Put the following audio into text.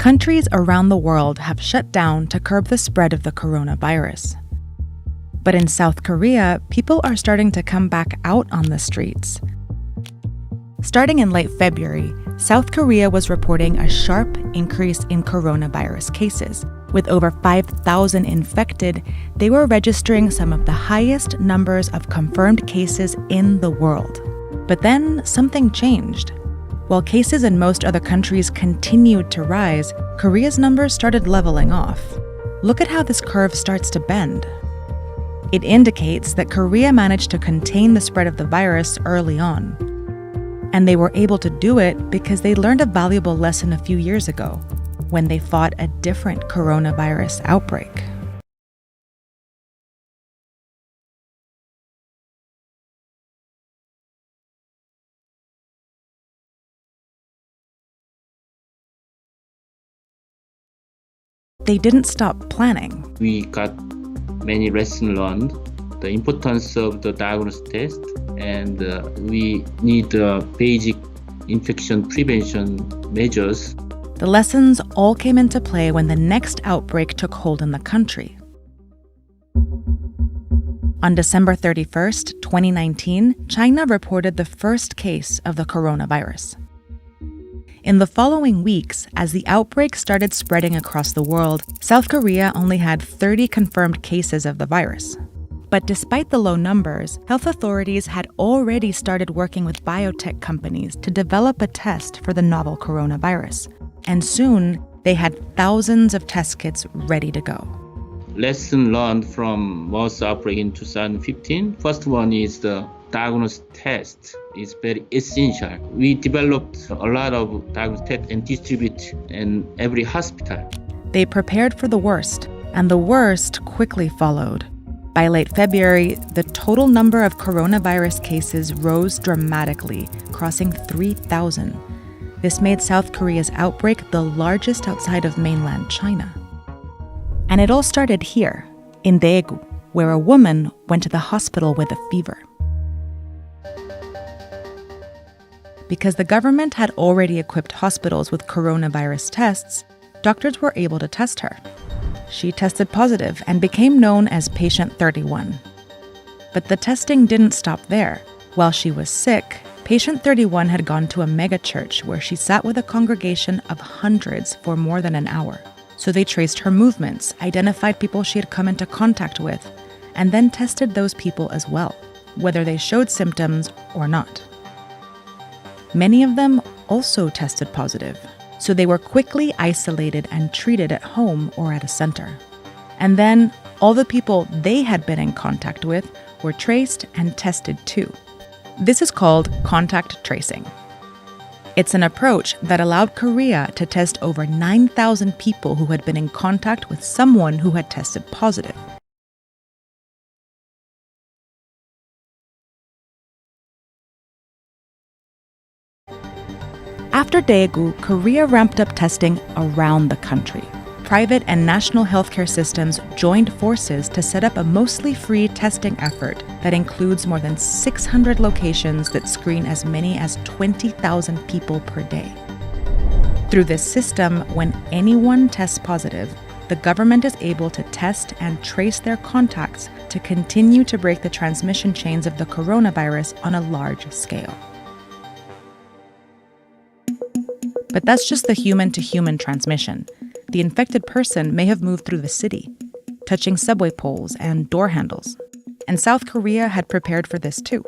Countries around the world have shut down to curb the spread of the coronavirus. But in South Korea, people are starting to come back out on the streets. Starting in late February, South Korea was reporting a sharp increase in coronavirus cases. With over 5,000 infected, they were registering some of the highest numbers of confirmed cases in the world. But then something changed. While cases in most other countries continued to rise, Korea's numbers started leveling off. Look at how this curve starts to bend. It indicates that Korea managed to contain the spread of the virus early on. And they were able to do it because they learned a valuable lesson a few years ago, when they fought a different coronavirus outbreak. They didn't stop planning. We got many lessons learned, the importance of the diagnostic test, and we need basic infection prevention measures. The lessons all came into play when the next outbreak took hold in the country. On December 31st, 2019, China reported the first case of the coronavirus. In the following weeks, as the outbreak started spreading across the world, South Korea only had 30 confirmed cases of the virus. But despite the low numbers, health authorities had already started working with biotech companies to develop a test for the novel coronavirus. And soon, they had thousands of test kits ready to go. Lesson learned from MERS outbreak in 2015. First one is the diagnostic test is very essential. We developed a lot of diagnostic tests and distribute in every hospital. They prepared for the worst, and the worst quickly followed. By late February, the total number of coronavirus cases rose dramatically, crossing 3,000. This made South Korea's outbreak the largest outside of mainland China. And it all started here, in Daegu, where a woman went to the hospital with a fever. Because the government had already equipped hospitals with coronavirus tests, doctors were able to test her. She tested positive and became known as Patient 31. But the testing didn't stop there. While she was sick, Patient 31 had gone to a megachurch where she sat with a congregation of hundreds for more than an hour. So they traced her movements, identified people she had come into contact with, and then tested those people as well, whether they showed symptoms or not. Many of them also tested positive, so they were quickly isolated and treated at home or at a center. And then all the people they had been in contact with were traced and tested too. This is called contact tracing. It's an approach that allowed Korea to test over 9,000 people who had been in contact with someone who had tested positive. After Daegu, Korea ramped up testing around the country. Private and national healthcare systems joined forces to set up a mostly free testing effort that includes more than 600 locations that screen as many as 20,000 people per day. Through this system, when anyone tests positive, the government is able to test and trace their contacts to continue to break the transmission chains of the coronavirus on a large scale. But that's just the human-to-human transmission. The infected person may have moved through the city, touching subway poles and door handles. And South Korea had prepared for this too.